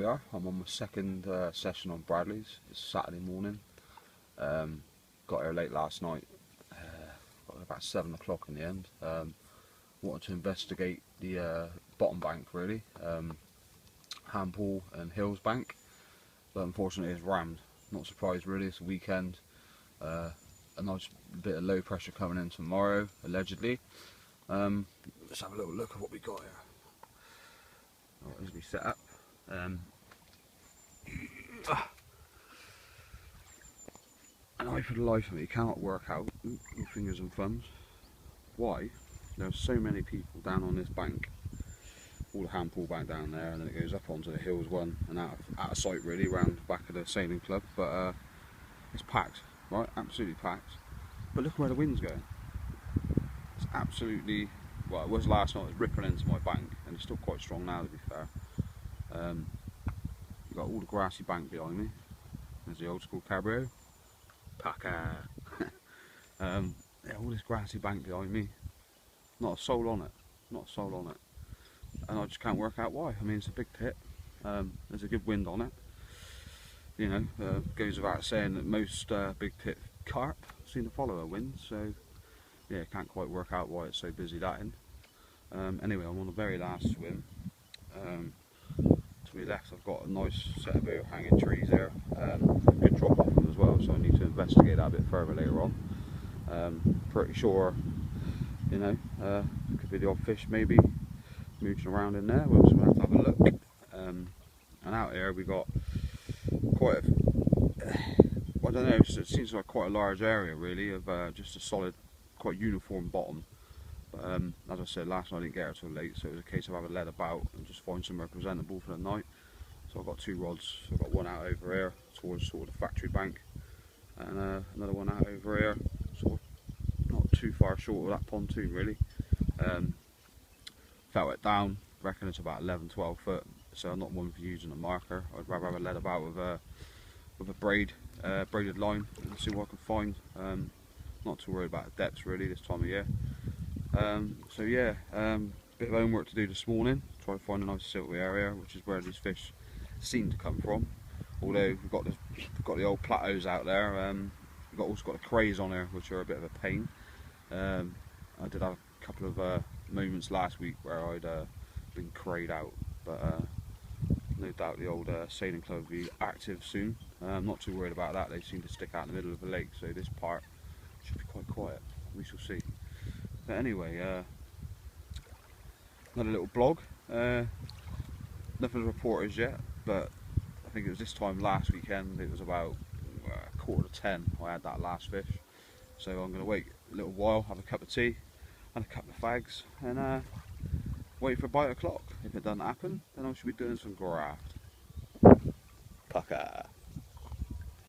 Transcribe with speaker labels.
Speaker 1: we are. I'm on my second session on Bradley's. It's Saturday morning. Got here late last night. Got here about 7 o'clock in the end. Wanted to investigate the bottom bank really, Handpool and Hills Bank, but unfortunately it's rammed. Not surprised really, it's a weekend. A nice bit of low pressure coming in tomorrow, allegedly. Let's have a little look at what we got here. What is we set up? And I, for the life of me, cannot work out, with fingers and thumbs, why there's so many people down on this bank. All the Handpool bank down there, and then it goes up onto the Hills one and out of sight really, around the back of the sailing club. But it's packed, right? Absolutely packed. But look where the wind's going. It's absolutely, well, it was last night. It was ripping into my bank, and it's still quite strong now, to be fair. You've got all the grassy bank behind me. There's the old school cabrio. Packer. Yeah, all this grassy bank behind me. Not a soul on it. Not a soul on it. And I just can't work out why. I mean, it's a big pit. There's a good wind on it. You know, goes without saying that most big pit carp seem to follow a wind. So, yeah, can't quite work out why it's so busy that end. Anyway, I'm on the very last swim. To my left, I've got a nice set of overhanging trees there. Good drop off them as well, so I need to investigate that a bit further later on. Pretty sure, you know, could be the odd fish maybe mooching around in there. We'll just have to have a look. And out here we got quite a, I don't know, it seems like quite a large area really of just a solid, quite uniform bottom. But as I said, last night I didn't get here till late, so it was a case of having led about and just find somewhere presentable for the night. So I've got two rods. So I've got one out over here towards sort of the factory bank, and another one out over here, sort of not too far short of that pontoon really. Felt it down, reckon it's about 11-12 foot, so I'm not one for using a marker. I'd rather have it led about with a braided line and see what I can find. Not too worried about the depths really this time of year. So yeah, bit of homework to do this morning. Try to find a nice silty area, which is where these fish seem to come from. Although we've got the old plateaus out there. We've also got the crays on here, which are a bit of a pain. I did have a couple of moments last week where I'd been crayed out, but no doubt the old sailing club will be active soon. I'm not too worried about that. They seem to stick out in the middle of the lake, so this part should be quite quiet. We shall see. But anyway, another little blog. Nothing to report as yet, but I think it was this time last weekend. It was about 9:45 I had that last fish. So I'm going to wait a little while, have a cup of tea and a couple of fags, and wait for bite o'clock. If it doesn't happen, then I should be doing some graft. Pucker.